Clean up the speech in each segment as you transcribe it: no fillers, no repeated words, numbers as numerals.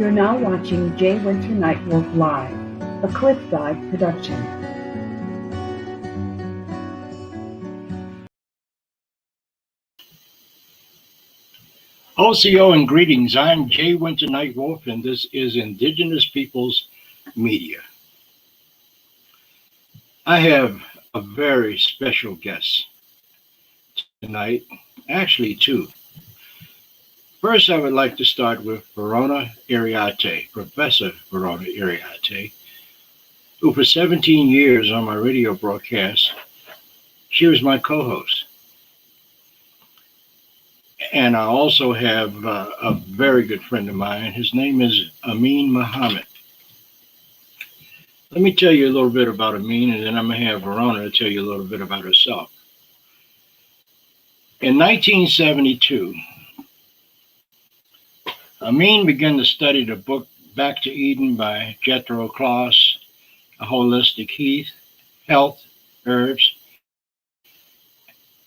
You're now watching Winter Nightwolf Live, a Cliffside production. OCO and greetings. I'm Winter Nightwolf, and this is Indigenous Peoples Media. I have a very special guest tonight, actually two. First, I would like to start with Verona IRIARTE, Professor Verona IRIARTE, who for 17 years on my radio broadcast, she was my co-host. And I also have a very good friend of mine. His name is AMIN MOHAMMED. Let me tell you a little bit about AMIN, and then I'm going to have Verona tell you a little bit about herself. In 1972, AMIN began to study the book Back to Eden by Jethro Kloss, A Holistic Health, Herbs,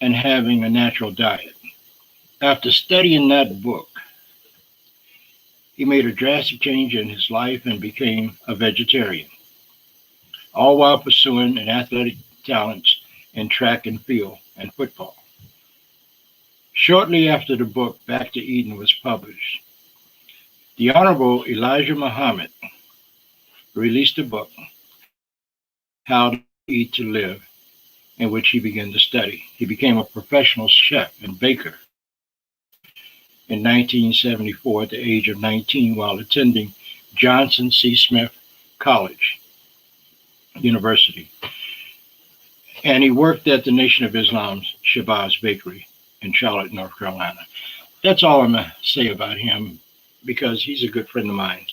and Having a Natural Diet. After studying that book, he made a drastic change in his life and became a vegetarian, all while pursuing an athletic talents in track and field and football. Shortly after the book Back to Eden was published, the Honorable Elijah Muhammad released a book, How to Eat to Live, in which he began to study. He became a professional chef and baker in 1974 at the age of 19 while attending Johnson C. Smith College University. And he worked at the Nation of Islam's Shabazz Bakery in Charlotte, North Carolina. That's all I'm going to say about him because he's a good friend of mine.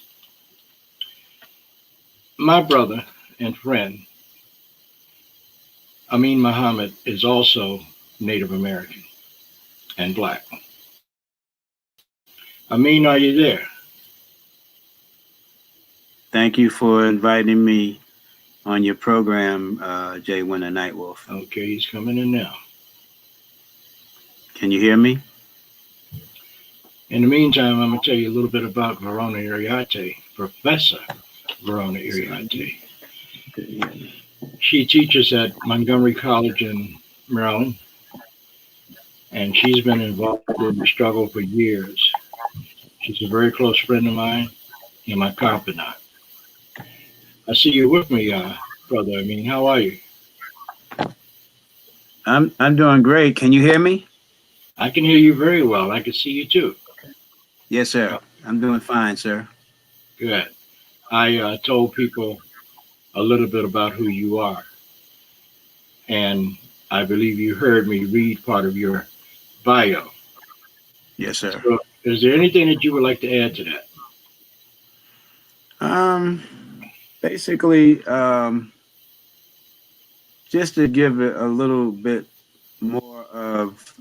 My brother and friend, AMIN MOHAMMED, is also Native American and Black. AMIN, are you there? Thank you for inviting me on your program, Winter Nightwolf. Okay, he's coming in now. Can you hear me? In the meantime, I'm going to tell you a little bit about Verona IRIARTE, Professor Verona IRIARTE. She teaches at Montgomery College in Maryland, and she's been involved in the struggle for years. She's a very close friend of mine and my confidant. I see you with me, brother. AMIN, how are you? I'm doing great. Can you hear me? I can hear you very well. I can see you too. Yes, sir. I'm doing fine, sir. Good. I told people a little bit about who you are, and I believe you heard me read part of your bio. Yes, sir. So, is there anything that you would like to add to that? Basically, just to give it a little bit more of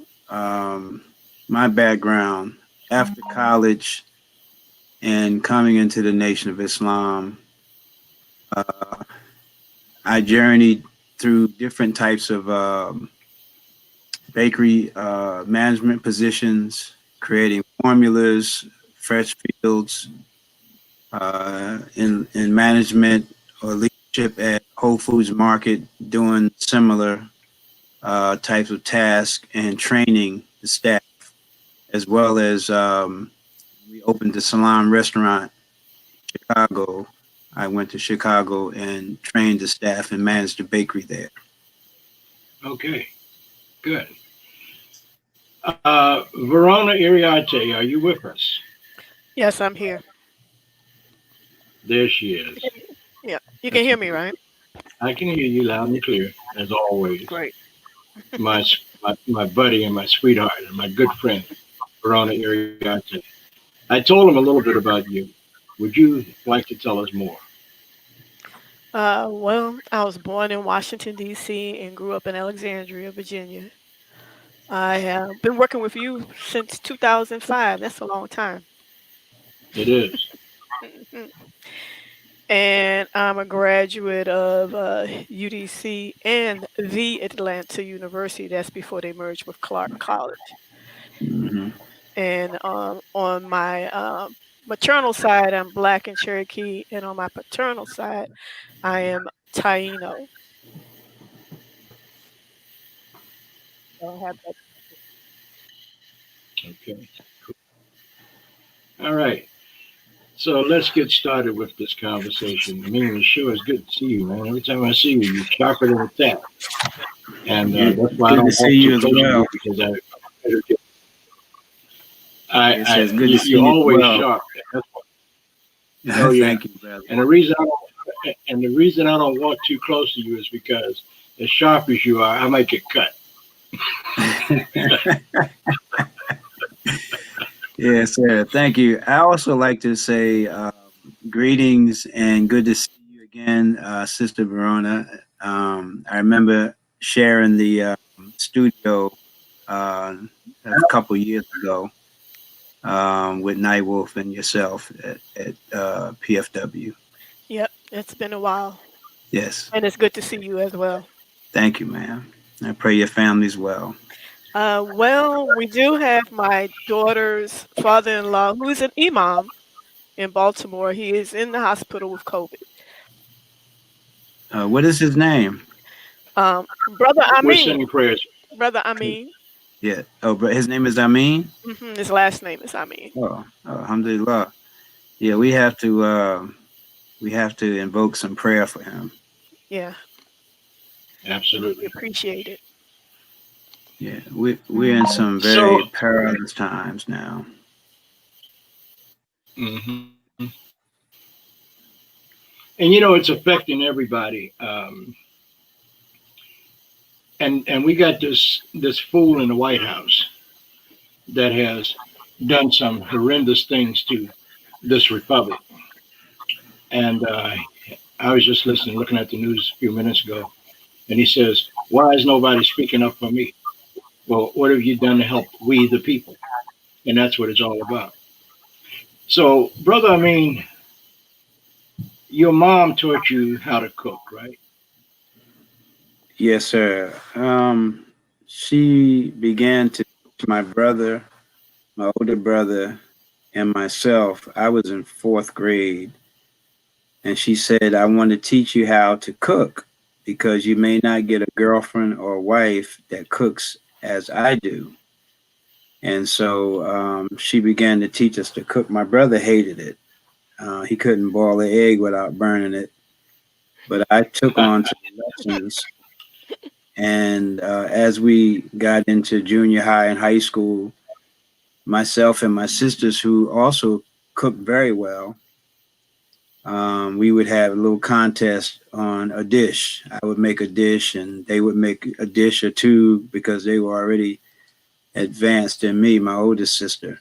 my background after college and coming into the Nation of Islam, I journeyed through different types of bakery management positions, creating formulas, fresh fields, in management or leadership at Whole Foods Market, doing similar types of tasks and training the staff, as well as we opened the Salon Restaurant in Chicago. I went to Chicago and trained the staff and managed the bakery there. Okay, good. Verona IRIARTE, are you with us? Yes, I'm here. There she is. Yeah, you can hear me, right? I can hear you loud and clear, as always. Great. my buddy and my sweetheart and my good friend, Verona IRIARTE. I told him a little bit about you. Would you like to tell us more? Well, I was born in Washington, D.C. and grew up in Alexandria, Virginia. I have been working with you since 2005. That's a long time. It is. Mhm. And I'm a graduate of UDC and the Atlanta University. That's before they merged with Clark College. Mm-hmm. And on my maternal side, I'm Black and Cherokee, and on my paternal side, I am Taino. So I have that. Okay. All right. So let's get started with this conversation. I mean, it sure is good to see you, man. Every time I see you, you're sharper than a tack. And that's why I Good to don't see walk you too as close to well. you because It says good to see you're you as always well. sharp. Oh yeah. Thank you, brother. And the reason I don't walk too close to you is because as sharp as you are, I might get cut. Yes, sir. Thank you. I also like to say greetings and good to see you again, Sister Verona. I remember sharing the studio a couple years ago with Nightwolf and yourself at PFW. Yep, it's been a while, Yes. and it's good to see you as well. Thank you, ma'am. I pray your family's well. Well, we do have my daughter's father-in-law, who is an imam in Baltimore. He is in the hospital with COVID. What is his name? Brother We're Amin, sending prayers. brother Amin. Yeah. Oh, but his name is Amin. His last name is Amin. Alhamdulillah. Yeah, we have to invoke some prayer for him. Yeah, we Absolutely. appreciate it. Yeah, we're in some very perilous times now. hmm And you know, it's affecting everybody. And we got this fool in the White House that has done some horrendous things to this republic. And I was just looking at the news a few minutes ago, and he says, "Why is nobody speaking up for me?" Well, what have you done to help we the people? And that's what it's all about. So, brother, I mean, your mom taught you how to cook, right? Yes, sir. She began to teach my brother, my older brother, and myself. I was in fourth grade, and she said, "I want to teach you how to cook because you may not get a girlfriend or a wife that cooks as I do." And so she began to teach us to cook. My brother hated it. He couldn't boil an egg without burning it. But I took on to the lessons. And as we got into junior high and high school, myself and my sisters, who also cooked very well, we would have a little contest on a dish. I would make a dish, and they would make a dish or two because they were already advanced than me, my oldest sister.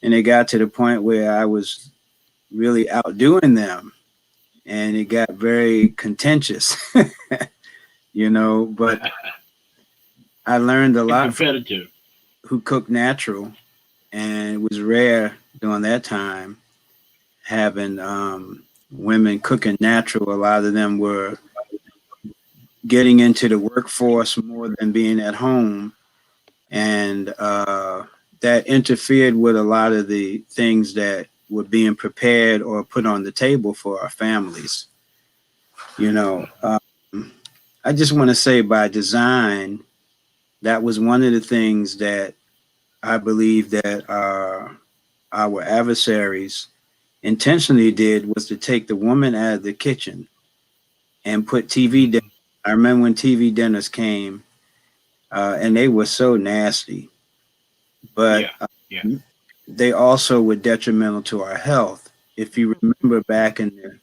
And it got to the point where I was really outdoing them, and it got very contentious, but I learned a lot from Competitive. who cooked natural, and it was rare during that time having women cooking natural. A lot of them were getting into the workforce more than being at home, and that interfered with a lot of the things that were being prepared or put on the table for our families. I just want to say by design, that was one of the things that I believe that our adversaries intentionally did, was to take the woman out of the kitchen and put TV dinners. I remember when TV dinners came, and they were so nasty, but Yeah. they also were detrimental to our health. If you remember back in the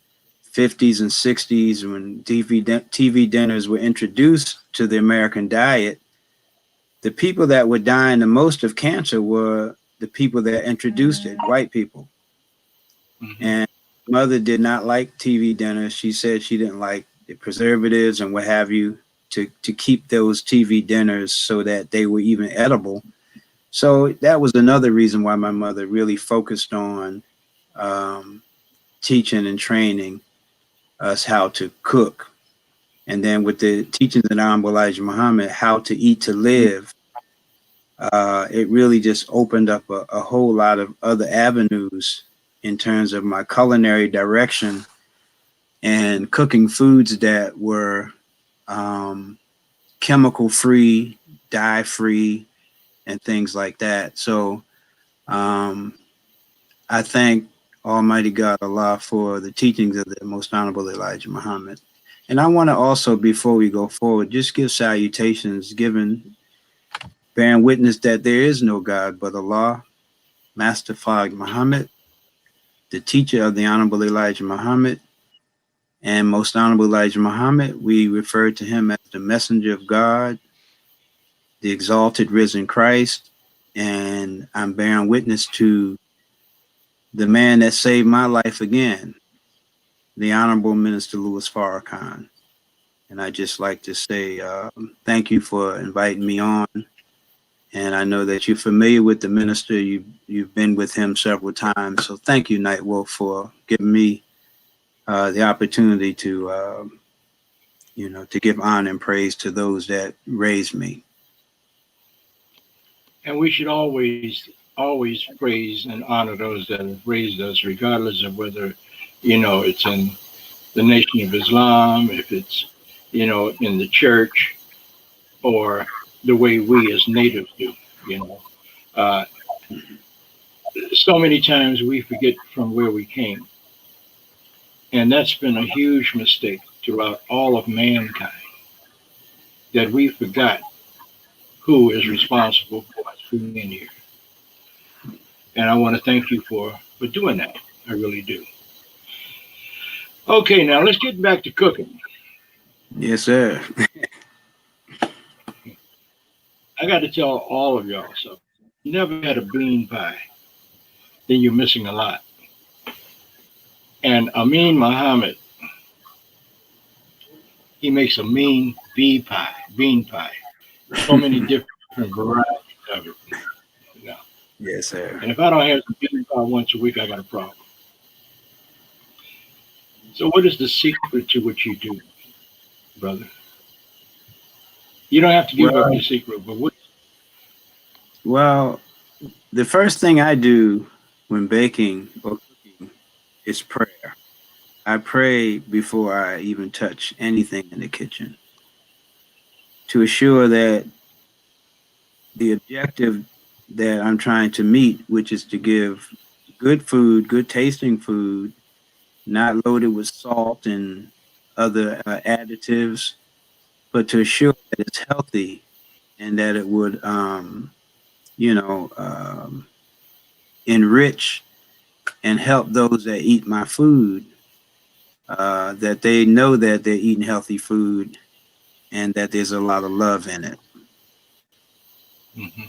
50s and 60s, when TV dinners were introduced to the American diet, the people that were dying the most of cancer were the people that introduced it, white people. And mother did not like TV dinners. She said she didn't like the preservatives and what have you to keep those TV dinners so that they were even edible. So that was another reason why my mother really focused on teaching and training us how to cook. And then with the teachings of Honorable Elijah Muhammad, how to eat to live, it really just opened up a whole lot of other avenues in terms of my culinary direction and cooking foods that were chemical free, dye free, and things like that. So I thank Almighty God Allah for the teachings of the Most Honorable Elijah Muhammad. And I want to also, before we go forward, just give salutations, bearing witness that there is no God but Allah, Master Fard Muhammad, the teacher of the Honorable Elijah Muhammad, and Most Honorable Elijah Muhammad. We refer to him as the messenger of God, the exalted risen Christ, and I'm bearing witness to the man that saved my life again, the Honorable Minister Louis Farrakhan. And I just like to say thank you for inviting me on. And I know that you're familiar with the minister. You've been with him several times. So thank you, Nightwolf, for giving me the opportunity to, to give honor and praise to those that raised me. And we should always praise and honor those that have raised us, regardless of whether, it's in the Nation of Islam, if it's, in the church, or the way we as natives do, So many times we forget from where we came. And that's been a huge mistake throughout all of mankind, that we forgot who is responsible for us being in here. And I want to thank you for doing that. I really do. Okay, now let's get back to cooking. Yes, sir. I got to tell all of y'all something. You never had a bean pie, then you're missing a lot. And Amin Muhammad, he makes a mean bean pie. So many different varieties of it. Yes, sir. And if I don't have some bean pie once a week, I got a problem. So what is the secret to what you do, brother? You don't have to give up your secret, but what? Well, the first thing I do when baking or cooking is prayer. I pray before I even touch anything in the kitchen to assure that the objective that I'm trying to meet, which is to give good food, good tasting food, not loaded with salt and other additives, but to assure that it's healthy and that it would, enrich and help those that eat my food, that they know that they're eating healthy food and that there's a lot of love in it. Mm-hmm.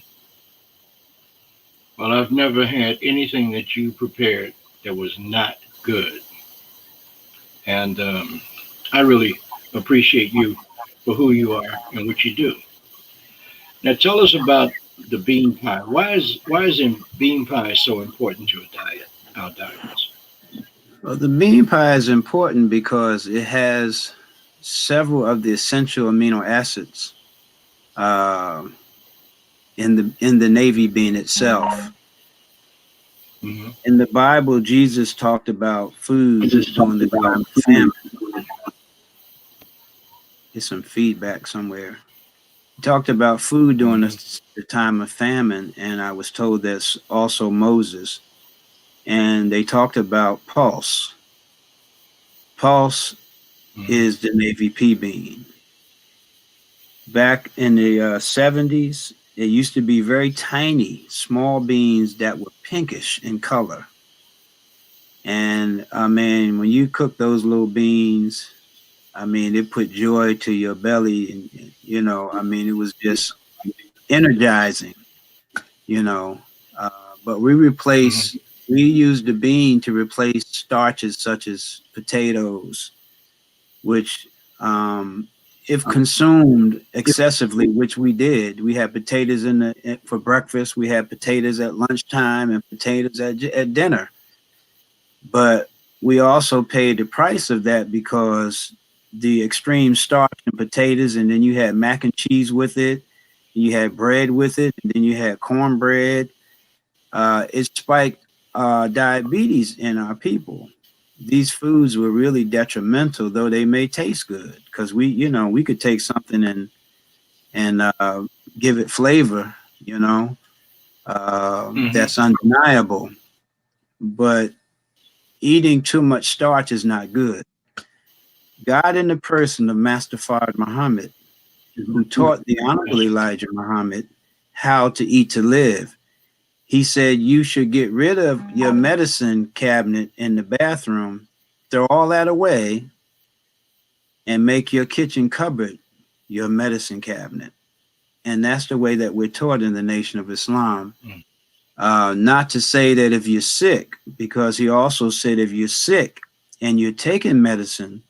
Well, I've never had anything that you prepared that was not good. And I really appreciate you for who you are and what you do. Now tell us about the bean pie. Why is bean pie so important to our diets? Well, the bean pie is important because it has several of the essential amino acids in the navy bean itself. Mm-hmm. In the Bible, Jesus talked about foods during the time of famine. There's some feedback somewhere. He talked about food during the time of famine, and I was told that's also Moses. And they talked about pulse. Pulse is the navy pea bean. Back in the 70s, it used to be very tiny, small beans that were pinkish in color. And I mean, when you cook those little beans, I mean, it put joy to your belly. And, it was just energizing, But we use the bean to replace starches such as potatoes, which, if consumed excessively, which we did, we had potatoes for breakfast, we had potatoes at lunchtime and potatoes at dinner. But we also paid the price of that because the extreme starch in potatoes, and then you had mac and cheese with it, you had bread with it, and then you had cornbread. It spiked diabetes in our people. These foods were really detrimental, though they may taste good, because we could take something and give it flavor, that's undeniable. But eating too much starch is not good. God, in the person of Master Fard Muhammad, who taught the Honorable Elijah Muhammad how to eat to live, he said you should get rid of your medicine cabinet in the bathroom, throw all that away, and make your kitchen cupboard your medicine cabinet. And that's the way that we're taught in the Nation of Islam. Not to say that if you're sick, because he also said if you're sick and you're taking medicine,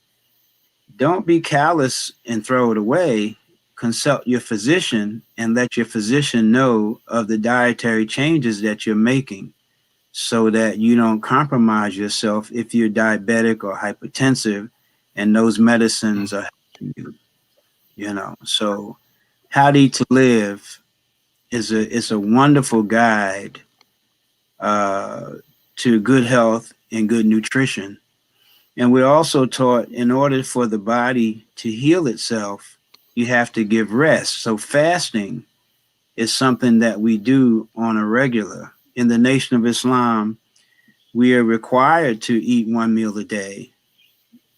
don't be callous and throw it away. Consult your physician and let your physician know of the dietary changes that you're making so that you don't compromise yourself if you're diabetic or hypertensive and those medicines are helping you. So How to Eat to Live is a wonderful guide to good health and good nutrition. And we're also taught in order for the body to heal itself, you have to give rest. So fasting is something that we do on a regular. In the Nation of Islam, we are required to eat one meal a day.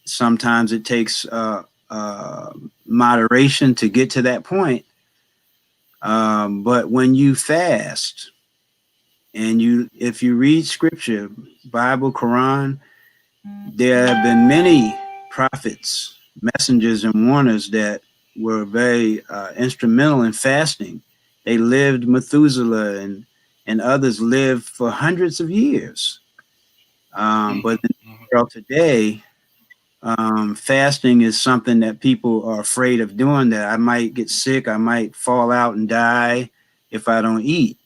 Sometimes it takes moderation to get to that point. But when you fast and if you read scripture, Bible, Quran, there have been many prophets, messengers, and warners that were very instrumental in fasting. They lived, Methuselah and others lived for hundreds of years. But in the world today, fasting is something that people are afraid of doing, that I might get sick, I might fall out and die if I don't eat.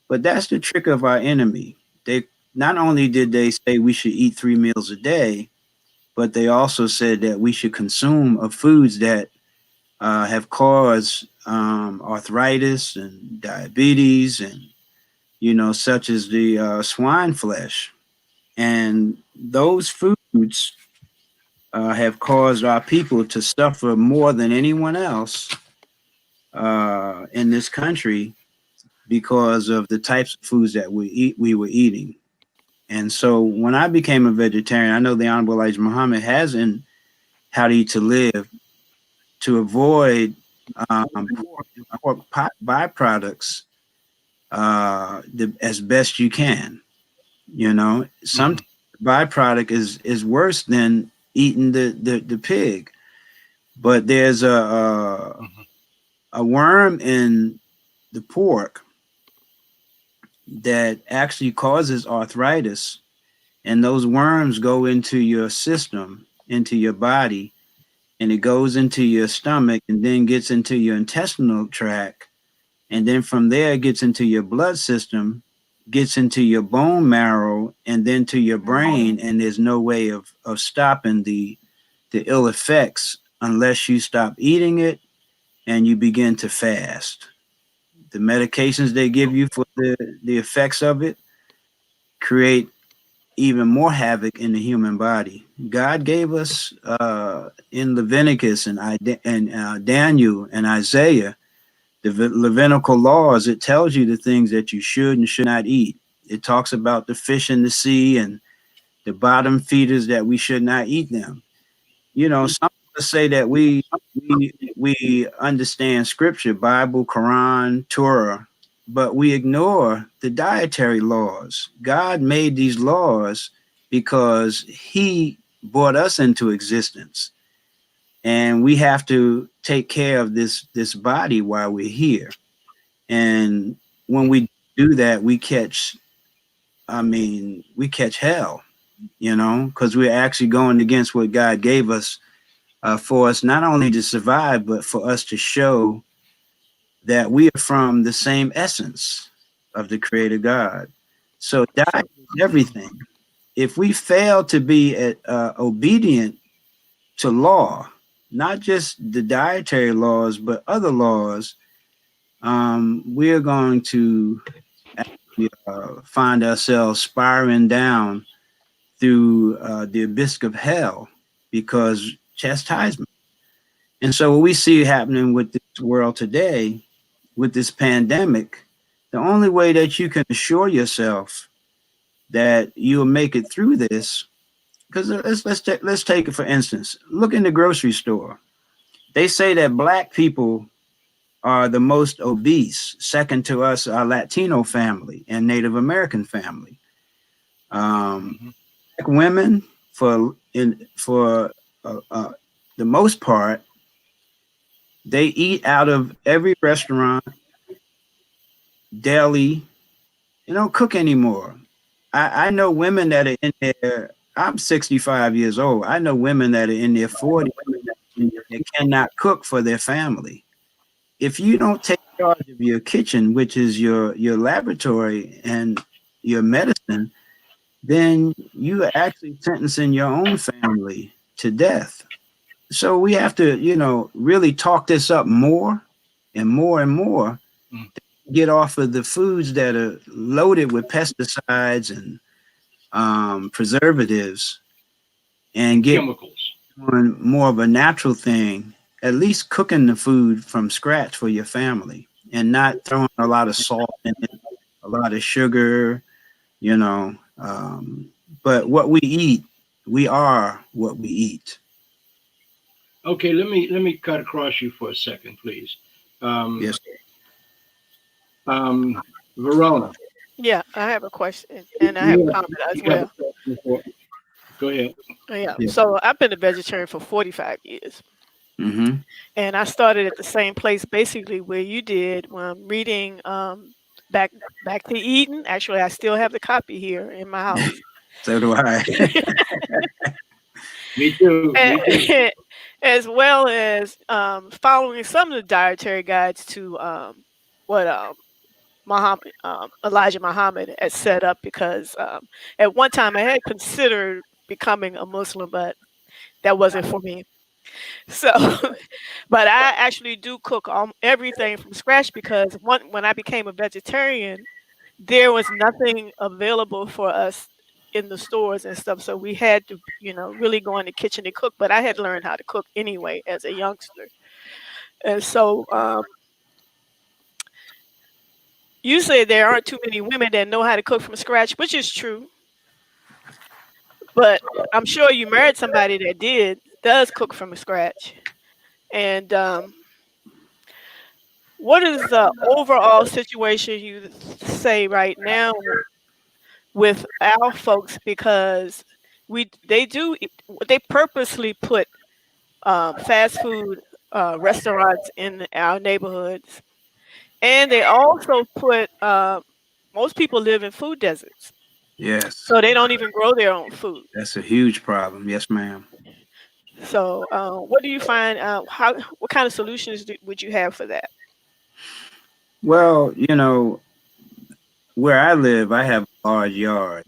But that's the trick of our enemy. Not only did they say we should eat 3 meals a day, but they also said that we should consume of foods that have caused arthritis and diabetes and, such as the swine flesh. And those foods have caused our people to suffer more than anyone else in this country because of the types of foods that we were eating. And so when I became a vegetarian, I know the Honorable Elijah Muhammad has in How to Eat to Live to avoid pork byproducts as best you can. Some byproduct is worse than eating the pig. But there's a worm in the pork that actually causes arthritis, and those worms go into your system, into your body, and it goes into your stomach and then gets into your intestinal tract, and then from there it gets into your blood system, gets into your bone marrow, and then to your brain, and there's no way of stopping the ill effects unless you stop eating it and you begin to fast. The medications they give you for the effects of it create even more havoc in the human body. God gave us in Leviticus and Daniel and Isaiah, the Levitical laws. It tells you the things that you should and should not eat. It talks about the fish in the sea and the bottom feeders, that we should not eat them. Some people say that we understand scripture, Bible, Quran, Torah, but we ignore the dietary laws. God made these laws because he brought us into existence, and we have to take care of this body while we're here. And when we do that, we catch hell, because we're actually going against what God gave us for us not only to survive, but for us to show that we are from the same essence of the Creator God. So diet is everything. If we fail to be obedient to law, not just the dietary laws, but other laws, we're going to we find ourselves spiraling down through the abyss of hell because chastisement. And so what we see happening with this world today, with this pandemic, the only way that you can assure yourself that you'll make it through this, because let's take it for instance. Look in the grocery store. They say that Black people are the most obese, second to us, our Latino family and Native American family. Black women, for the most part, they eat out of every restaurant, deli. They don't cook anymore. I know women that are in there. I'm 65 years old. I know women that are in their 40s that cannot cook for their family. If you don't take charge of your kitchen, which is your laboratory and your medicine, then you are actually sentencing your own family to death. So we have to, really talk this up more and more and more. Get off of the foods that are loaded with pesticides and preservatives, and get chemicals. on more of a natural thing. At least cooking the food from scratch for your family, and not throwing a lot of salt in it, a lot of sugar. But what we eat, we are what we eat. Okay, let me cut across you for a second, please. Yes. Verona. Yeah, I have a question and I have a comment as well. Go ahead. Yeah. Yeah. So I've been a vegetarian for 45 years. Mm-hmm. And I started at the same place basically where you did when I'm reading back to Eden. Actually, I still have the copy here in my house. So do I. Me too. Me too. And- as well as following some of the dietary guides to what Muhammad, Elijah Muhammad had set up, because at one time I had considered becoming a Muslim, but that wasn't for me. So, but I actually do cook everything from scratch, because when I became a vegetarian, there was nothing available for us in the stores and stuff. So we had to, really go in the kitchen and cook. But I had learned how to cook anyway as a youngster. And so you say there aren't too many women that know how to cook from scratch, which is true. But I'm sure you married somebody that does cook from scratch. And what is the overall situation you say right now with our folks? Because they purposely put fast food restaurants in our neighborhoods, and they also put most people live in food deserts, Yes. so they don't even grow their own food. That's a huge problem. Yes, ma'am. So what do you find? What kind of solutions would you have for that? Well, where I live, I have a large yard.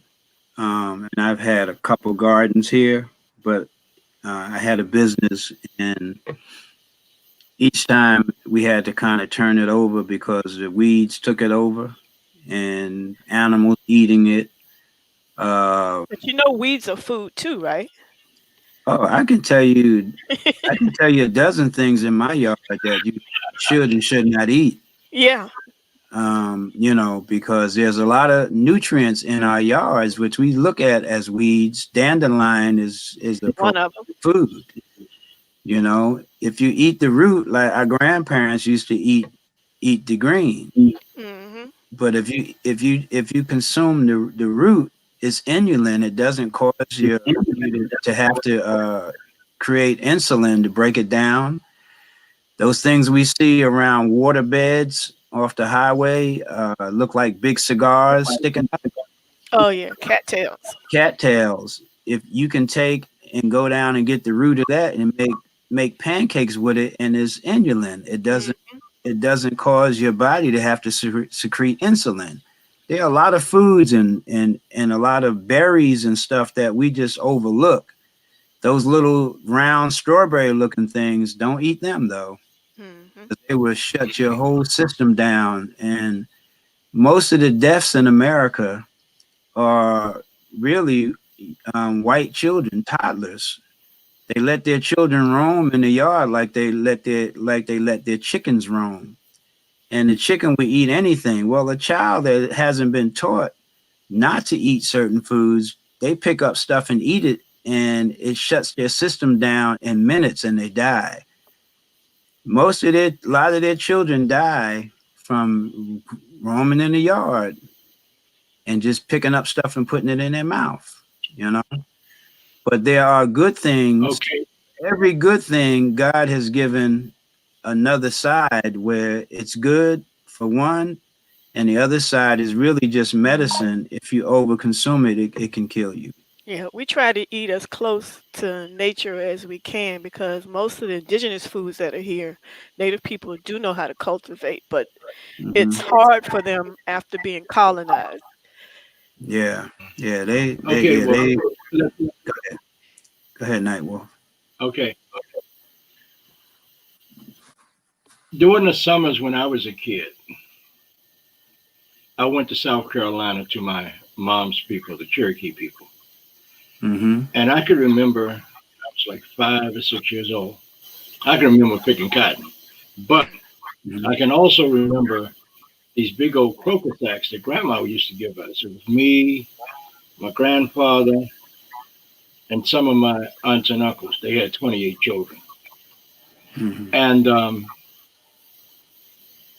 And I've had a couple gardens here, but I had a business, and each time we had to kind of turn it over because the weeds took it over and animals eating it. But weeds are food too, right? Oh, I can tell you a dozen things in my yard that you should and should not eat. Yeah. Because there's a lot of nutrients in our yards, which we look at as weeds. Dandelion is the One of them. food. If you eat the root, like our grandparents used to eat the green. Mm-hmm. But if you consume the root, it's inulin. It doesn't cause you to have to create insulin to break it down. Those things we see around water beds off the highway look like big cigars sticking out. Oh yeah, cattails. Cattails. If you can take and go down and get the root of that and make pancakes with it, and it's inulin. It doesn't cause your body to have to secrete insulin. There are a lot of foods and a lot of berries and stuff that we just overlook. Those little round strawberry looking things, don't eat them though. Mm-hmm. They will shut your whole system down and most of the deaths in America are really white children, toddlers. They let their children roam in the yard like they let their chickens roam. And the chicken will eat anything. Well, a child that hasn't been taught not to eat certain foods, they pick up stuff and eat it, and it shuts their system down in minutes and they die. A lot of their children die from roaming in the yard and just picking up stuff and putting it in their mouth, you know. But there are good things. Okay. Every good thing God has given another side where it's good for one, and the other side is really just medicine. If you overconsume it, it can kill you. Yeah, we try to eat as close to nature as we can because most of the indigenous foods that are here, Native people do know how to cultivate, but it's hard for them after being colonized. Yeah, yeah, Okay. Well, they. let- Go ahead, Nightwolf. okay. During the summers when I was a kid, I went to South Carolina to my mom's people, the Cherokee people. Mm-hmm. And I could remember, I was like 5 or 6 years old. I can remember picking cotton. But I can also remember these big old croaker sacks that grandma used to give us. It was me, my grandfather, and some of my aunts and uncles. They had 28 children. Mm-hmm.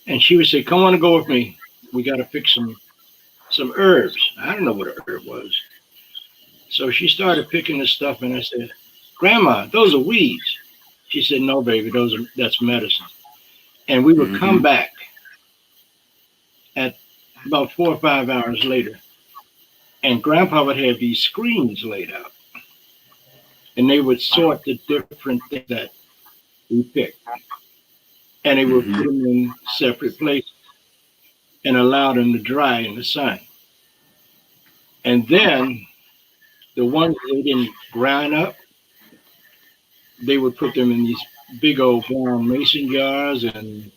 And she would say, come on and go with me. We got to pick some herbs. I don't know what an herb was. So she started picking this stuff, and I said, Grandma, those are weeds. She said, no, baby, that's medicine. And we would come back at about 4 or 5 hours later, and Grandpa would have these screens laid out, and they would sort the different things that we picked, and they would put them in separate places and allow them to dry in the sun. And then the ones they didn't grind up, they would put them in these big old brown mason jars. And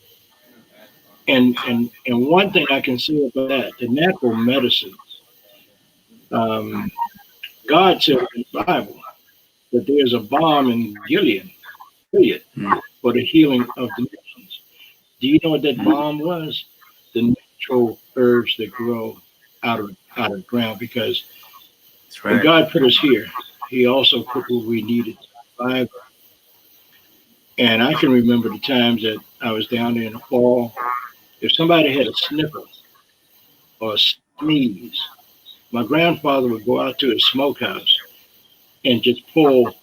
one thing I can say about that, the natural medicines, God said in the Bible that there's a balm in Gilead for the healing of the nations. Do you know what that balm was? The natural herbs that grow out of the ground. Because when God put us here, He also put what we needed to survive. And I can remember the times that I was down there in the fall. If somebody had a sniffle or a sneeze, my grandfather would go out to his smokehouse and just pull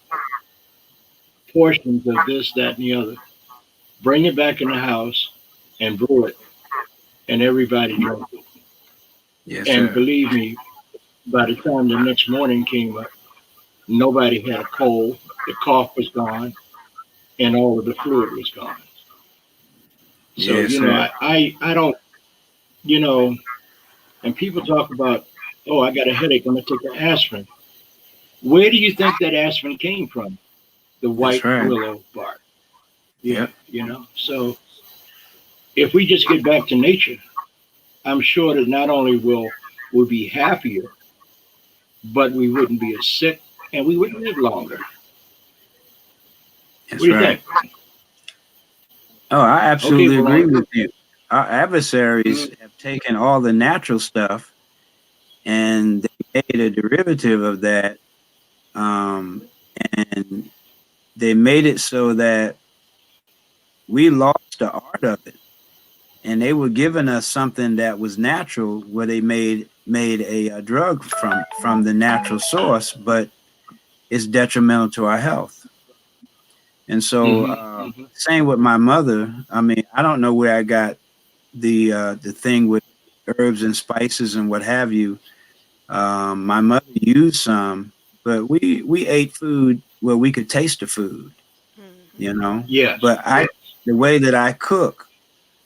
portions of this, that, and the other, bring it back in the house and brew it, and everybody drank it. Yes, And sir. believe me, by the time the next morning came up, nobody had a cold, the cough was gone, and all of the fluid was gone. So, Yes, you know, sir. I don't, you know, and people talk about, oh, I got a headache, I'm going to take an aspirin. Where do you think that aspirin came from? The white willow bark. Yeah, you know. So if we just get back to nature, I'm sure that not only will we be happier, but we wouldn't be as sick and we would live longer. That's what do you right. think? Oh, I absolutely Okay, agree with you. Our adversaries have taken all the natural stuff and they made a derivative of that. And they made it so that we lost the art of it. And they were giving us something that was natural, where they made a drug from the natural source, but it's detrimental to our health. And so, same with my mother. I mean, I don't know where I got the thing with herbs and spices and what have you. My mother used some, but we ate food where we could taste the food, you know. Yeah. But the way that I cook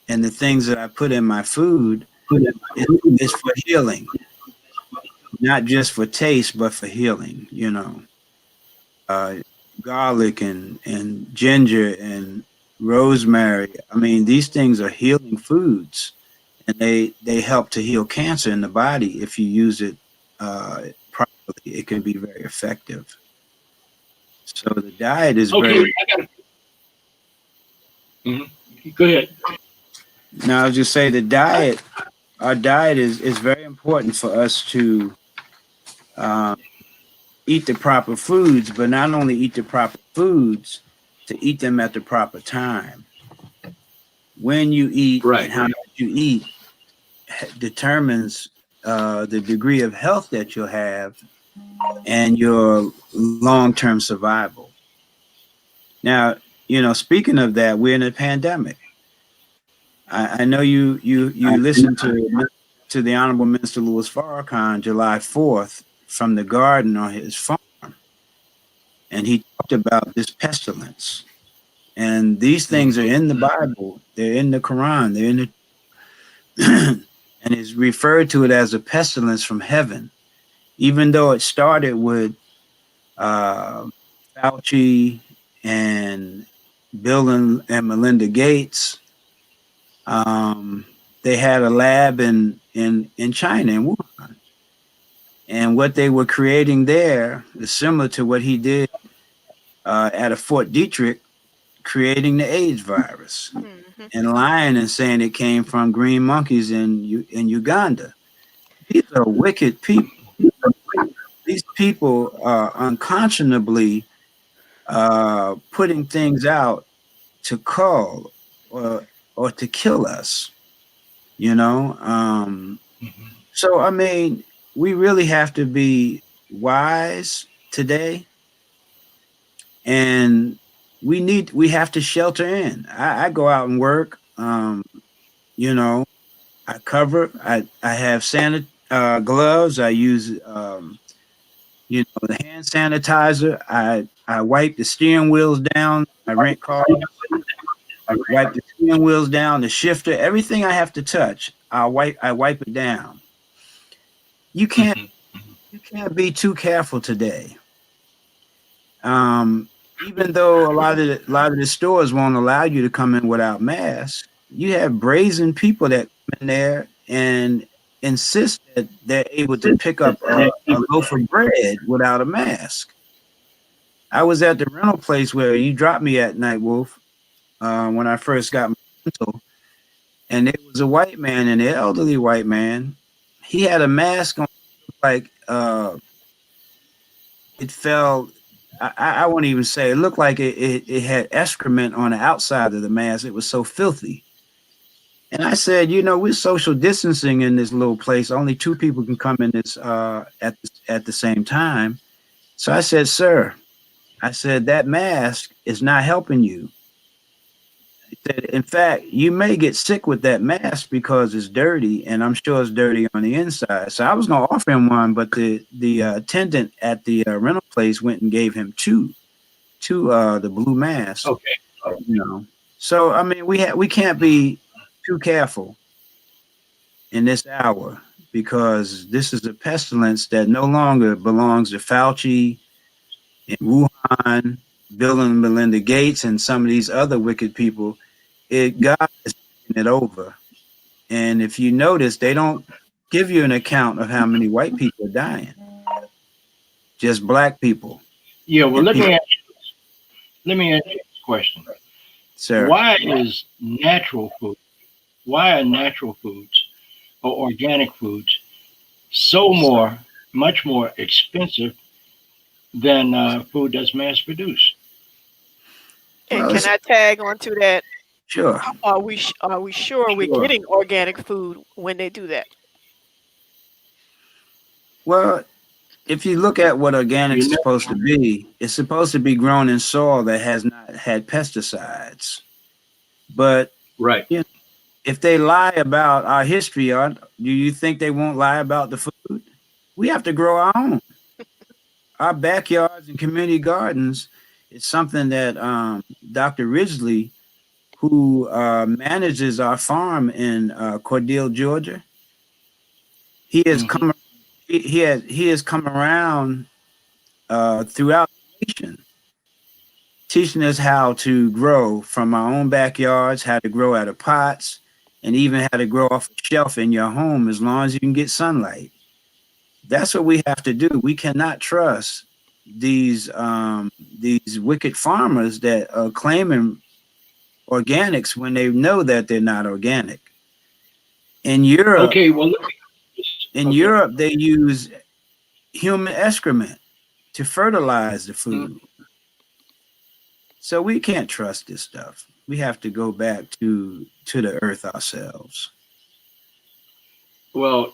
and the things that I put in my food is for healing, not just for taste, but for healing. You know, garlic and ginger and rosemary. I mean, these things are healing foods, and they help to heal cancer in the body if you use it properly. It can be very effective. So the diet is Okay, very. I got to. Go ahead. Now, I was just say the diet. Our diet is very important for us to eat the proper foods, but not only eat the proper foods, to eat them at the proper time. When you eat Right. and how much you eat determines the degree of health that you'll have and your long-term survival. Now, speaking of that, we're in a pandemic. I know you listened to the Honorable Minister Louis Farrakhan July 4th from the garden on his farm, and he talked about this pestilence. And these things are in the Bible. They're in the Quran. They're in the and it's referred to it as a pestilence from heaven, even though it started with Fauci and Bill and Melinda Gates. They had a lab in China, in Wuhan, and what they were creating there is similar to what he did at a Fort Detrick, creating the AIDS virus, and lying and saying it came from green monkeys in Uganda. These are wicked people. These people are unconscionably putting things out to cull or to kill us. So I mean, we really have to be wise today, and we have to shelter in. I go out and work. I cover. I have gloves. I use the hand sanitizer. I wipe the steering wheels down. I rent cars. I wipe the steering wheels down, the shifter, everything I have to touch. I wipe it down. You can't be too careful today. Even though a lot of the stores won't allow you to come in without masks, you have brazen people that come in there and insist that they're able to pick up a loaf of bread without a mask. I was at the rental place where you dropped me at, Nightwolf, when I first got my rental, and there was a white man, an elderly white man. He had a mask on, like it felt. I won't even say it looked like it had excrement on the outside of the mask. It was so filthy. And I said, we're social distancing in this little place. Only two people can come in this at the same time. So I said, sir, that mask is not helping you. I said, in fact, you may get sick with that mask because it's dirty, and I'm sure it's dirty on the inside. So I was going to offer him one, but the attendant at the rental place went and gave him two the blue masks. Okay. So I mean, we can't be too careful in this hour, because this is a pestilence that no longer belongs to Fauci and Wuhan, Bill and Melinda Gates, and some of these other wicked people. God is taking it over. And if you notice, they don't give you an account of how many white people are dying. Just black people. Yeah, well, let me ask you this question. Sir. Why are natural foods or organic foods much more expensive than food that's mass produced? And can I tag onto that? Sure. Are we sure we're getting organic food when they do that? Well, if you look at what organic is supposed to be, it's supposed to be grown in soil that has not had pesticides. But right, if they lie about our history, do you think they won't lie about the food? We have to grow our own. Our backyards and community gardens is something that Dr. Ridgely, who manages our farm in Cordele, Georgia, he has come. He has come around throughout the nation, teaching us how to grow from our own backyards, how to grow out of pots, and even how to grow off a shelf in your home as long as you can get sunlight. That's what we have to do. We cannot trust these wicked farmers that are claiming organics when they know that they're not organic. In Europe, Okay, well, Europe, they use human excrement to fertilize the food. So we can't trust this stuff. We have to go back to the earth ourselves. well,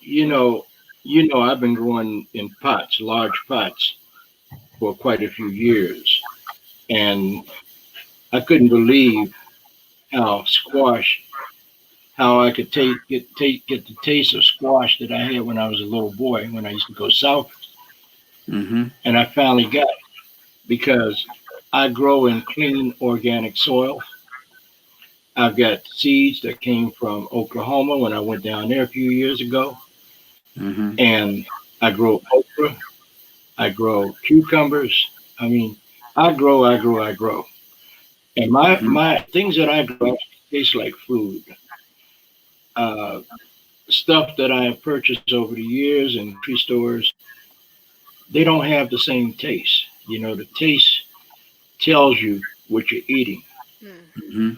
I've been growing in pots, large pots, for quite a few years, and I couldn't believe how how I could get the taste of squash that I had when I was a little boy when I used to go south, Mm-hmm. and I finally got it because I grow in clean organic soil. I've got seeds that came from Oklahoma when I went down there a few years ago, Mm-hmm. and I grow okra, I grow cucumbers. I mean, I grow, and Mm-hmm. my things that I grow taste like food. Uh, Stuff that I have purchased over the years in tree stores, they don't have the same taste. The taste tells you what you're eating. Mm. Mm-hmm.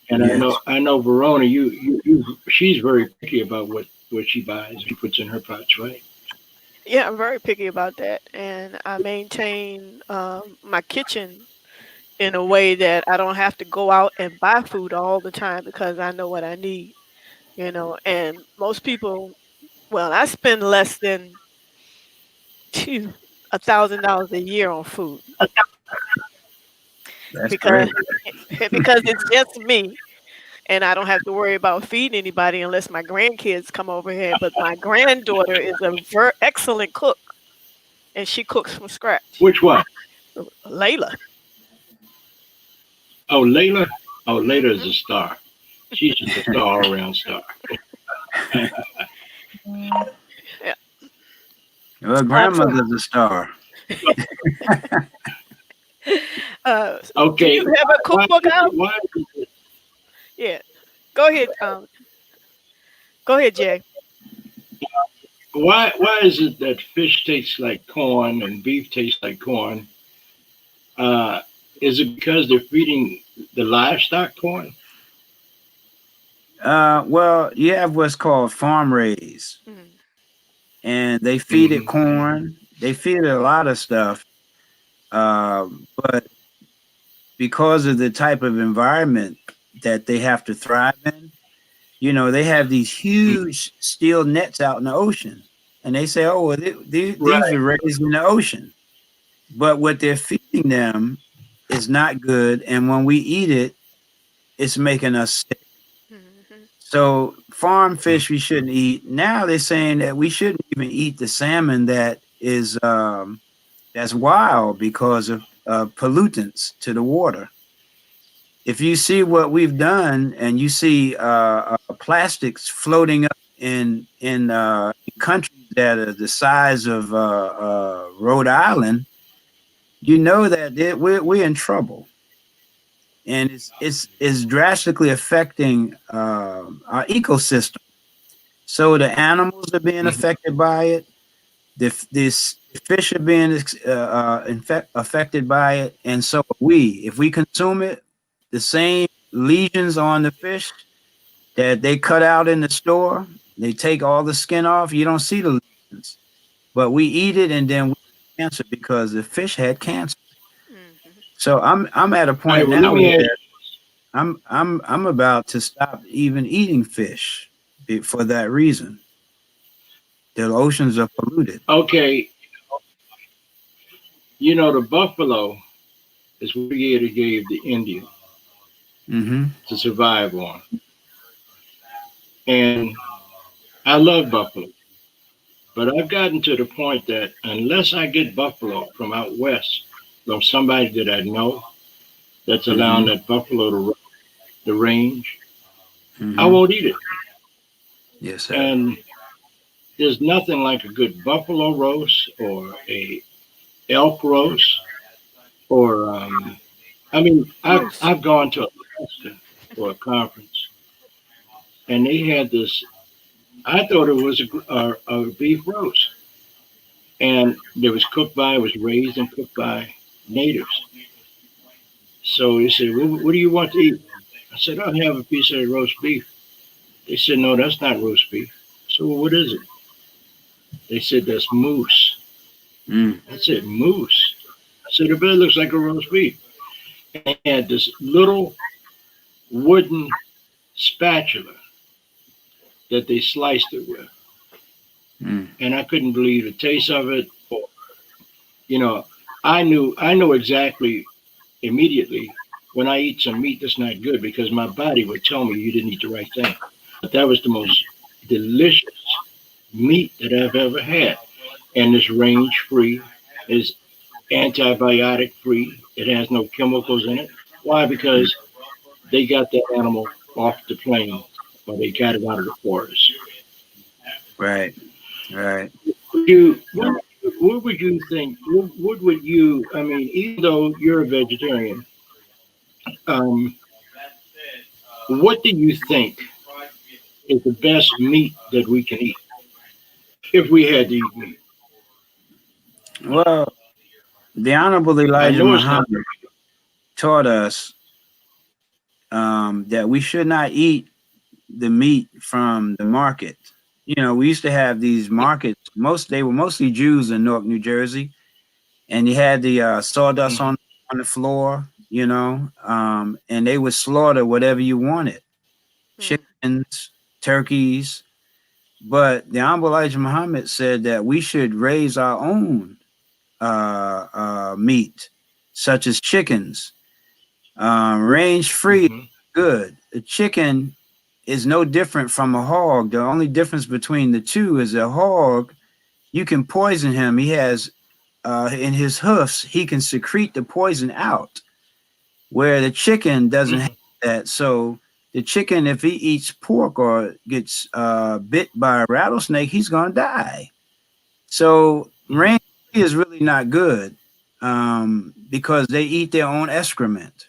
And Yes. I know Verona, she's very picky about what she buys, she puts in her pots, right? Yeah, I'm very picky about that, and I maintain my kitchen in a way that I don't have to go out and buy food all the time because I know what I need. And most people, well, I spend less than $1,000 a year on food That's because great. because it's just me, and I don't have to worry about feeding anybody unless my grandkids come over here. But my granddaughter is a excellent cook, and she cooks from scratch. Which one? Layla. Oh, Layla. Oh, Layla is Hmm. a star. She's just a star all around star. Yeah. Well, So, grandmother's a star. do Okay, you have a cookbook out? why Yeah. Go ahead. Go ahead, Jay. why is it that fish tastes like corn and beef tastes like corn? Uh, is it because they're feeding the livestock corn? Well, you have what's called farm raised, Mm. and they feed it Hmm. corn. They feed it a lot of stuff. But because of the type of environment that they have to thrive in, they have these huge steel nets out in the ocean, and they say, "Oh, well, these Right. are raised in the ocean." But what they're feeding them is not good, and when we eat it, it's making us sick. Hmm. So farm fish we shouldn't eat. Now they're saying that we shouldn't even eat the salmon that is that's wild because of pollutants to the water. If you see what we've done, and you see plastics floating up in countries that are the size of Rhode Island, you know that we're in trouble, and it's drastically affecting our ecosystem. So the animals are being Mhm. affected by it. This fish are being affected by it, and so are we. If we consume it, the same lesions on the fish that they cut out in the store, they take all the skin off. You don't see the lesions, but we eat it, and then we have cancer because the fish had cancer. Hmm. So I'm at a All right. point Well, let now me ask. where I'm about to stop even eating fish for that reason. The oceans are polluted. Okay, the buffalo is what Creator gave the Indian Mm-hmm. to survive on, and I love buffalo. But I've gotten to the point that unless I get buffalo from out west, from somebody that I know that's allowing Mm-hmm. that buffalo to range, I Mm-hmm. won't eat it. Yes, sir. And there's nothing like a good buffalo roast or a elk roast or I mean I've Moose. I've gone to Alaska for a conference and they had this. I thought it was a beef roast, and it was cooked by, it was raised and cooked by natives. So they said, what do you want to eat? I said, I'll have a piece of roast beef. They said, no, that's not roast beef. So what is it? They said, that's moose. Mm. I said, moose. I said, the bed looks like a roast beef. And they had this little wooden spatula that they sliced it with. Mm. And I couldn't believe the taste of it. Or, you know, I know exactly immediately when I eat some meat that's not good because my body would tell me you didn't eat the right thing. But that was the most delicious meat that I've ever had. And it's range free, it's antibiotic free, it has no chemicals in it. Why? Because they got that animal off the plane or they got it out of the forest. Right. Right. What would you think? What would you, I mean, even though you're a vegetarian, um, what do you think is the best meat that we can eat if we had to eat meat? Well, the Honorable I Elijah know it's not. Muhammad taught us that we should not eat the meat from the market. You know, we used to have these markets. They were mostly Jews in Newark, New Jersey, and you had the sawdust Mhm. on the floor. You know, and they would slaughter whatever you wanted, Mm. chickens, turkeys. But the Honorable Elijah Muhammad said that we should raise our own meat, such as chickens, range free. Mhm. Good. The chicken is no different from a hog. The only difference between the two is a hog, you can poison him. He has in his hoofs, he can secrete the poison out, where the chicken doesn't have Mhm. that. So the chicken, if he eats pork or gets bit by a rattlesnake, he's gonna die. So Mhm. range is really not good because they eat their own excrement,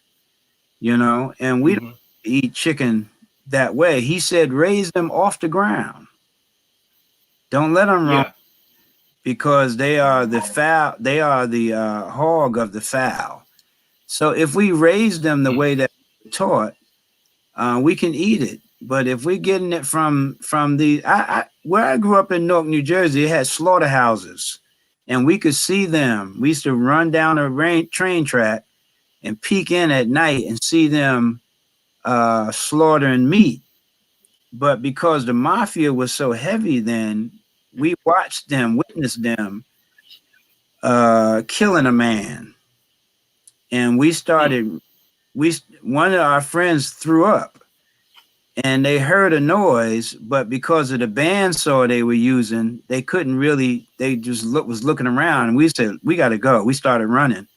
you know, and we don't Mhm. eat chicken that way. He said, raise them off the ground. Don't let them roam Yeah. because they are the fowl. They are the hog of the fowl. So if we raise them the Mhm. way that we're taught, we can eat it. But if we're getting it from the where I grew up in Newark, New Jersey, it had slaughterhouses, and we could see them. We used to run down a train track and peek in at night and see them slaughtering meat. But because the mafia was so heavy then, we watched them, witnessed them killing a man. And we Mhm. started, one of our friends threw up and they heard a noise, but because of the bandsaw they were using, they couldn't really, they just was looking around and we said, we got to go. We started running.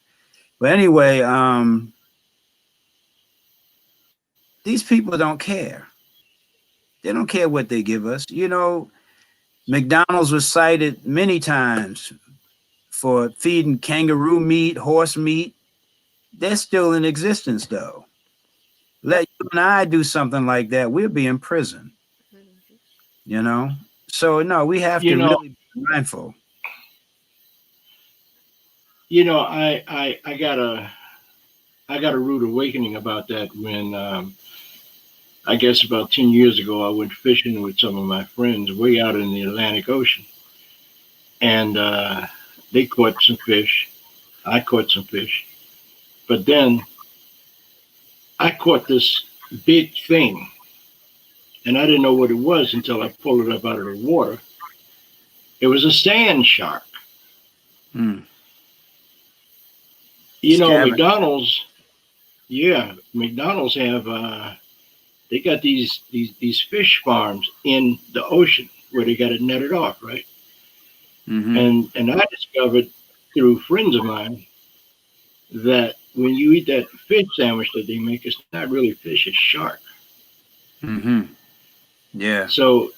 But anyway, these people don't care. They don't care what they give us. You know, McDonald's was cited many times for feeding kangaroo meat, horse meat. They're still in existence, though. Yep. Let you and I do something like that, we'll be in prison, Mhm. you know? So, no, we have You to know, really be mindful. I got a rude awakening about that when I guess about 10 years ago I went fishing with some of my friends way out in the Atlantic Ocean, and they caught some fish. I caught some fish, but then I caught this big thing, and I didn't know what it was until I pulled it up out of the water. It was a sand shark. Hmm. Scavenge. McDonald's, yeah, McDonald's have they got these fish farms in the ocean where they got it netted off, right? Mm-hmm. And I discovered through friends of mine that when you eat that fish sandwich that they make, it's not really fish, it's shark. Mm-hmm. Yeah. So,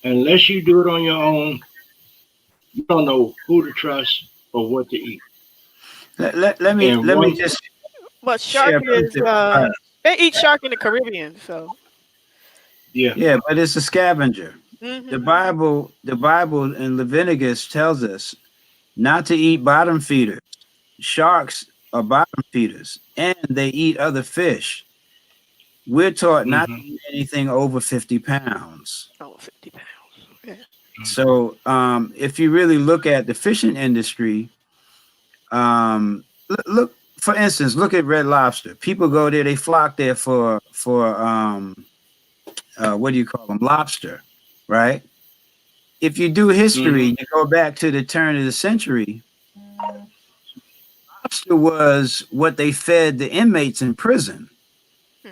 unless you do it on your own, you don't know who to trust or what to eat. And Let me one, just But shark share a piece is of advice. they eat shark in the Caribbean, so Yeah. Yeah, but it's a scavenger. Mm-hmm. The Bible in Leviticus tells us not to eat bottom feeders. Sharks are bottom feeders, and they eat other fish. We're taught not to Mm-hmm. eat anything over 50 pounds. Oh, 50 pounds. Yeah. So, if you really look at the fishing industry, look for instance, look at Red Lobster. People go there, they flock there for what do you call them, lobster, right? If you do history, Mm-hmm. you go back to the turn of the century. Lobster was what they fed the inmates in prison. Hmm.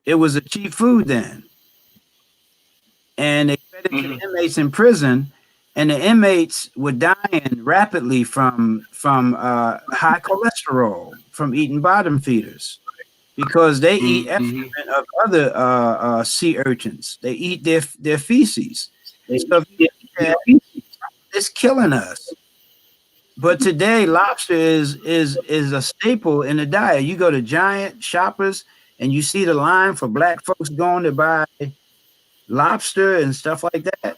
It was a cheap food then, and they fed it to the Mm-hmm. inmates in prison, and the inmates were dying rapidly from high cholesterol from eating bottom feeders because they eat Mm-hmm. excrement of other sea urchins. They eat their feces. So if you eat that, it's killing us. But today, lobster is a staple in the diet. You go to Giant Shoppers and you see the line for black folks going to buy lobster and stuff like that.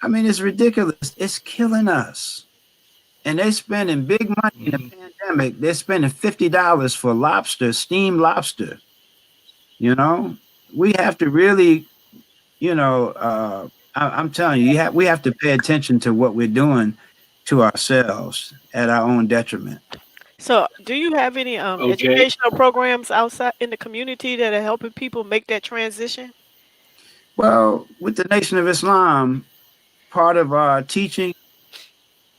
I mean, it's ridiculous. It's killing us. And they're spending big money in the Mm-hmm. pandemic. They're spending $50 for lobster, steamed lobster. You know, we have to really, I'm telling you, we have to pay attention to what we're doing to ourselves at our own detriment. So, do you have any Okay. educational programs outside in the community that are helping people make that transition? Well, with the Nation of Islam, part of our teaching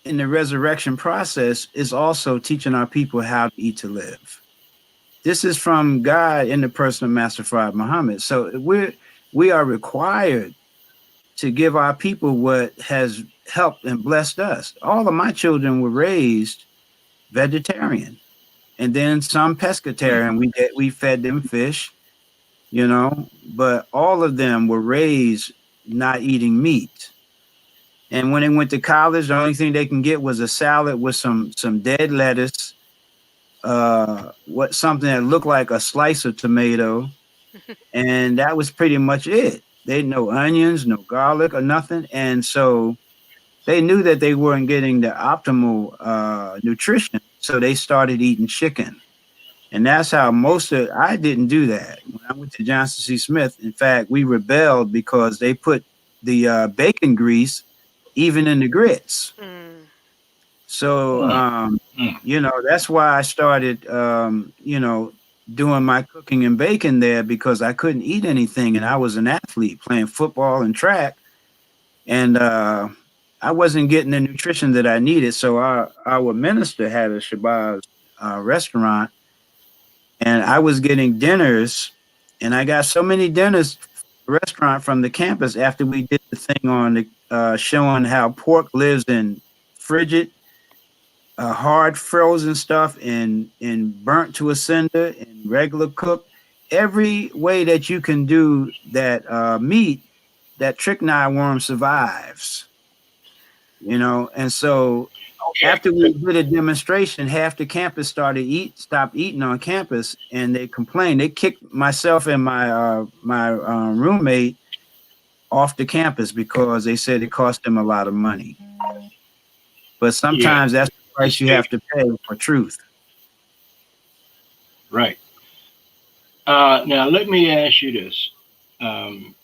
in the resurrection process is also teaching our people how to eat to live. This is from God in the person of Master Fard Muhammad. So we are required to give our people what has helped and blessed us. All of my children were raised vegetarian, and then some pescatarian. We fed them fish, but all of them were raised not eating meat. And when they went to college, the only thing they can get was a salad with some dead lettuce, what something that looked like a slice of tomato, and that was pretty much it. They had no onions, no garlic, or nothing, and so they knew that they weren't getting the optimal nutrition, so they started eating chicken. And that's how I didn't do that. When I went to Johnson C. Smith, in fact, we rebelled because they put the bacon grease even in the grits. Mm. So, Mm-hmm. that's why I started, doing my cooking and baking there because I couldn't eat anything. And I was an athlete playing football and track. And I wasn't getting the nutrition that I needed. So our minister had a Shabazz restaurant, and I was getting dinners, and I got so many dinners restaurant from the campus after we did the thing on the showing how pork lives in frigid, hard frozen stuff, and burnt to a cinder, and regular cooked. Every way that you can do that meat, that trichini worm survives. And so after we did a demonstration, half the campus stopped eating on campus, and they complained. They kicked myself and my roommate off the campus because they said it cost them a lot of money. But Yeah. sometimes that's the price you have to pay for truth. Right. Now let me ask you this. Um,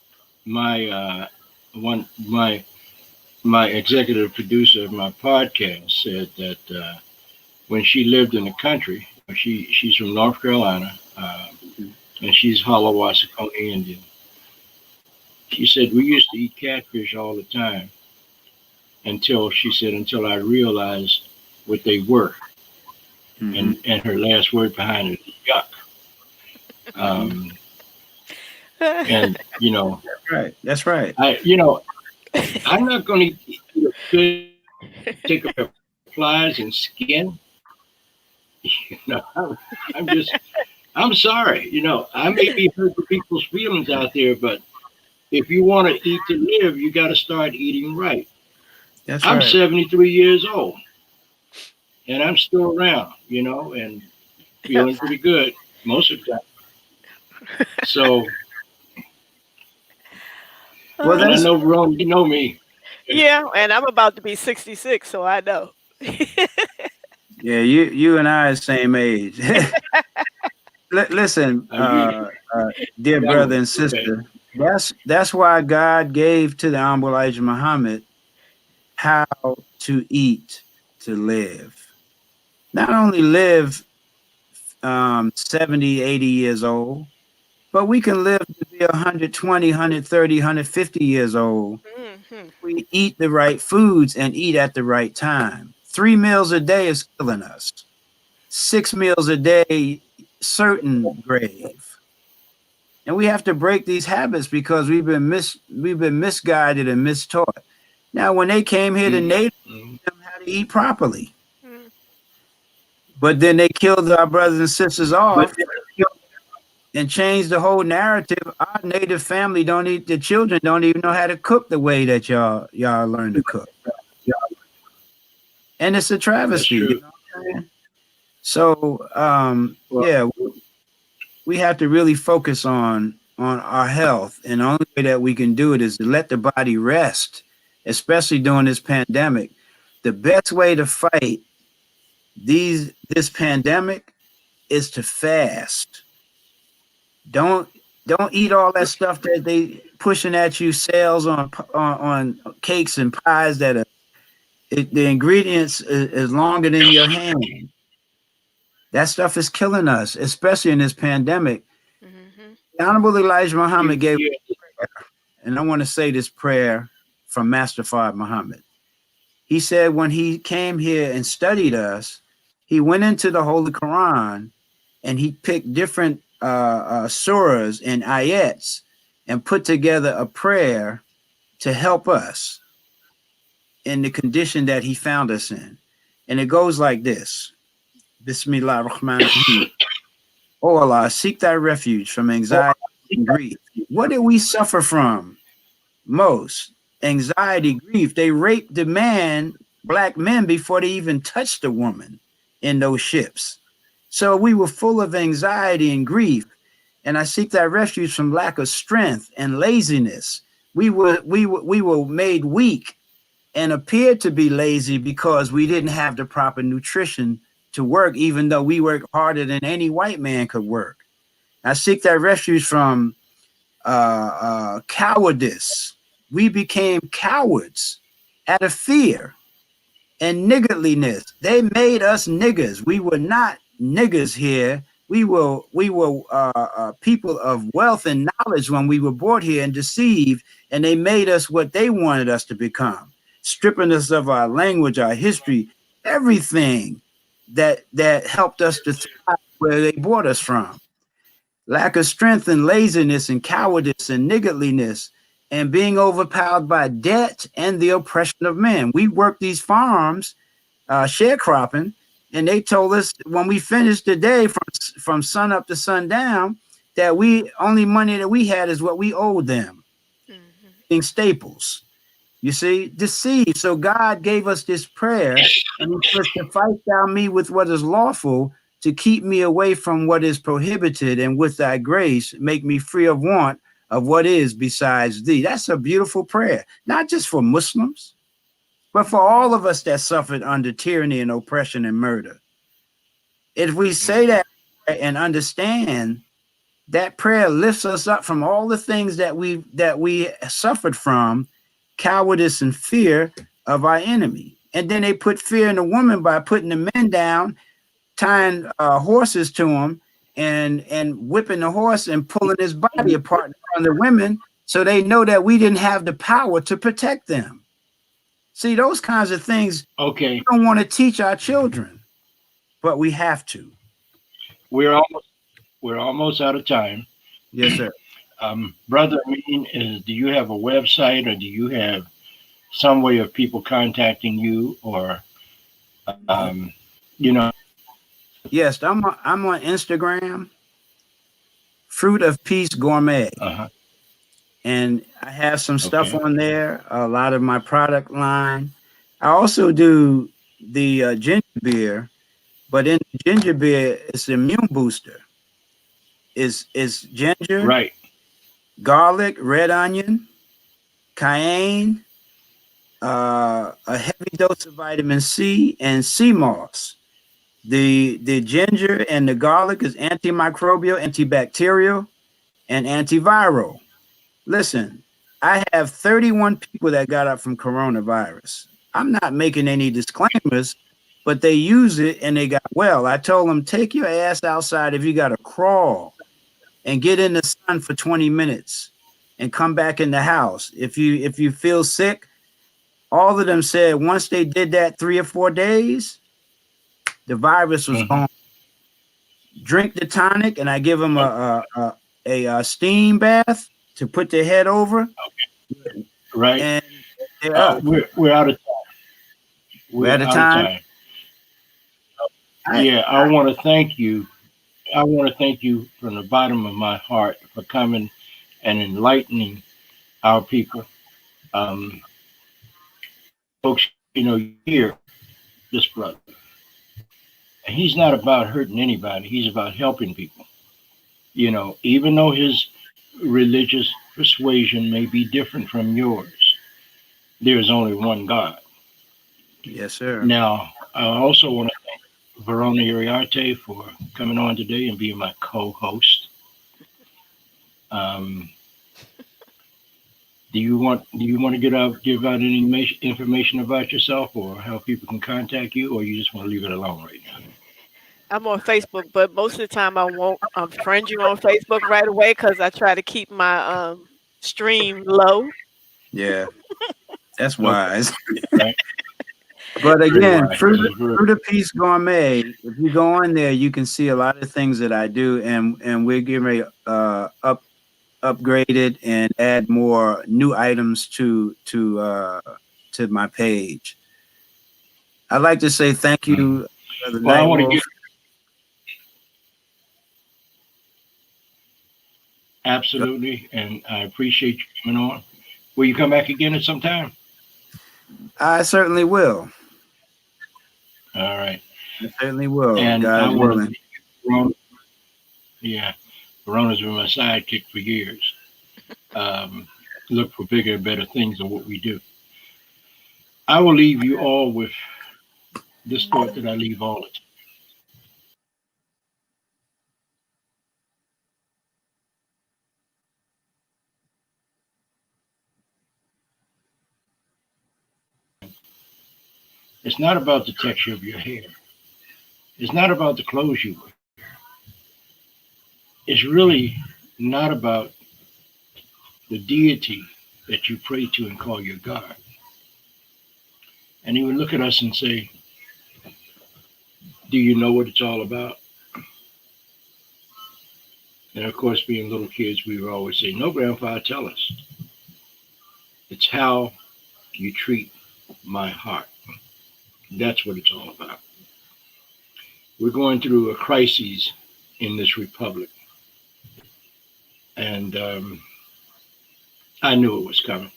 my one my executive producer of my podcast said that when she lived in the country, she's from North Carolina, and she's Hollowassacona Indian. She said we used to eat catfish all the time until I realized what they were, Mm-hmm. and her last word behind it is yuck. Um, and That's right. I'm not going to eat a fish, take a flies and skin. You know, I'm just, I'm sorry. I may be hurting people's feelings out there, but if you want to eat to live, you got to start eating right. That's I'm right. 73 years old, and I'm still around, and feeling pretty good most of the time. So Well, And I that's know, Ron, you know me. Yeah, and I'm about to be 66, so I know. yeah. You and I are the same age. Listen, You dear got brother it. and Okay. sister, that's why God gave to the Honorable Elijah Muhammad how to eat to live. Not only live 70, 80 years old, but we can live to be 120, 130, 150 years old. Hmm. We eat the right foods and eat at the right time. 3 meals a day is killing us. 6 meals a day, certain grave. And we have to break these habits because we've been misguided and mistaught. Now, when they came here, the natives Mhm. taught them how to eat properly, Mm. but then they killed our brothers and sisters off and changed the whole narrative. Our native family don't eat. The children don't even know how to cook the way that y'all learn to cook, and it's a That's travesty. You true. know what I'm saying? So, Well, yeah, we have to really focus on our health, and the only way that we can do it is to let the body rest, especially during this pandemic. The best way to fight this pandemic is to fast. Don't don't eat all that stuff that they pushing at you, sales on cakes and pies that are the ingredients is longer than your hand. That stuff is killing us, especially in this pandemic. Hmm. The Honorable Elijah Muhammad gave, yeah. and I want to say this prayer from Master Fard Muhammad. He said when he came here and studied us, he went into the Holy Quran and he picked different surahs and ayats and put together a prayer to help us in the condition that he found us in. And it goes like this. Bismillah ar-Rahman ar-Rahim. Oh Allah, seek thy refuge from anxiety and grief. What did we suffer from most? Anxiety, grief. They raped the man, black men, before they even touched a woman in those ships. So we were full of anxiety and grief. And I seek thy refuge from lack of strength and laziness. We were made weak and appeared to be lazy because we didn't have the proper nutrition to work, even though we work harder than any white man could work. I seek thy refuge from cowardice. We became cowards out of fear and niggardliness. They made us niggers. We were not niggers here. We were people of wealth and knowledge when we were brought here and deceived, and they made us what they wanted us to become, stripping us of our language, our history, everything that helped us to thrive where they brought us from. Lack of strength and laziness and cowardice and niggardliness and being overpowered by debt and the oppression of men. We worked these farms sharecropping, and they told us when we finished the day from sun up to sundown that we only money that we had is what we owed them Hmm. in staples. You see, deceived. So God gave us this prayer, and He says to fight thou me with what is lawful, to keep me away from what is prohibited, and with thy grace make me free of want of what is besides thee. That's a beautiful prayer, not just for Muslims, but for all of us that suffered under tyranny and oppression and murder. If we say Mhm. that and understand, that prayer lifts us up from all the things that we suffered from, cowardice and fear of our enemy. And then they put fear in the woman by putting the men down, tying horses to him, and whipping the horse and pulling his body apart from the women, so they know that we didn't have the power to protect them. See, those kinds of things Okay. we don't want to teach our children, but we have to. We're almost we're almost out of time. Yes, sir. Brother Amin, do you have a website or do you have some way of people contacting you or you know? Yes, I'm on Instagram, Fruit of Peace Gourmet, Uh-huh. and I have some stuff Okay. on there. A lot of my product line. I also do the ginger beer, but in the ginger beer, it's the immune booster. Is ginger, Right. garlic, red onion, cayenne, a heavy dose of vitamin C, and sea moss. The ginger and the garlic is antimicrobial, antibacterial, and antiviral. Listen, I have 31 people that got up from coronavirus. I'm not making any disclaimers, but they use it and they got well. I told them, take your ass outside if you got to crawl and get in the sun for 20 minutes and come back in the house. If you feel sick, all of them said once they did that 3 or 4 days, the virus was gone. Drink the tonic, and I give them a steam bath to put their head over. Right. And we're out of time. We're out of time. Yeah, I want to thank you. I want to thank you from the bottom of my heart for coming and enlightening our people. Folks, you hear this brother. And he's not about hurting anybody. He's about helping people. Even though his religious persuasion may be different from yours, there's only one God. Yes, sir. Now, I also want to thank Verona IRIARTE for coming on today and being my co-host. Do you want to give out any information about yourself or how people can contact you, or you just want to leave it alone right now? I'm on Facebook, but most of the time I won't friend you on Facebook right away because I try to keep my stream low. Yeah, that's wise. Right. But again, Fruit of Peace Gourmet, if you go on there, you can see a lot of things that I do, and we're getting upgraded and add more new items to my page. I'd like to say thank you, Brother Nightwolf. Absolutely, and I appreciate you coming on. Will you come back again at some time? I certainly will. All right. I certainly will. And God willing. Yeah, Verona's been my sidekick for years. Look for bigger and better things than what we do. I will leave you all with this thought that I leave all the time. It's not about the texture of your hair. It's not about the clothes you wear. It's really not about the deity that you pray to and call your God. And he would look at us and say, do you know what it's all about? And of course, being little kids, we would always say, no, Grandpa, tell us. It's how you treat my heart. That's what it's all about. We're going through a crisis in this republic. And I knew it was coming,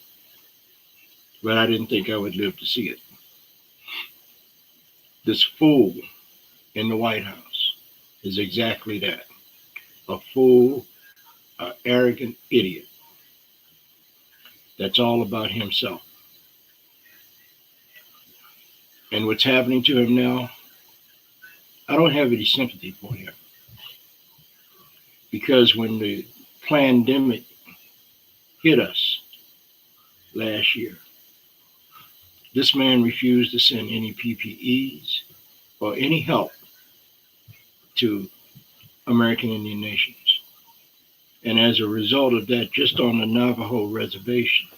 but I didn't think I would live to see it. This fool in the White House is exactly that. A fool, an arrogant idiot. That's all about himself. And what's happening to him now, I don't have any sympathy for him. Because when the pandemic hit us last year, this man refused to send any PPEs or any help to American Indian nations. And as a result of that, just on the Navajo reservation,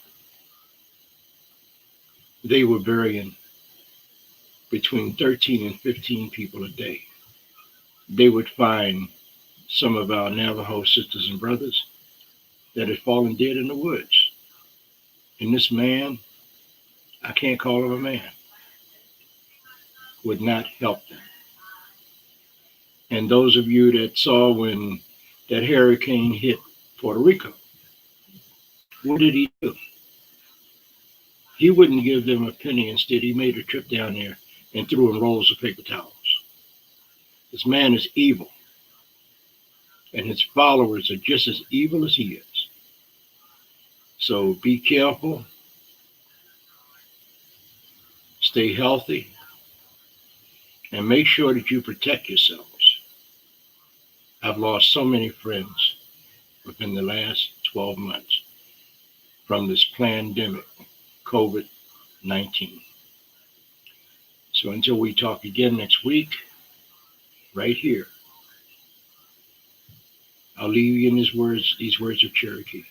they were burying between 13 and 15 people a day. They would find some of our Navajo sisters and brothers that had fallen dead in the woods. And this man, I can't call him a man, would not help them. And those of you that saw when that hurricane hit Puerto Rico, what did he do? He wouldn't give them a penny. Instead, he made a trip down there and threw them rolls of paper towels. This man is evil. And his followers are just as evil as he is. So be careful. Stay healthy and make sure that you protect yourselves. I've lost so many friends within the last 12 months from this pandemic, COVID-19. So until we talk again next week, right here, I'll leave you in these words of Cherokee.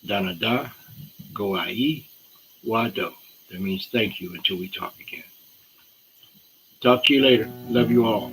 Danada, Goai, Wado. That means thank you until we talk again. Talk to you later. Love you all.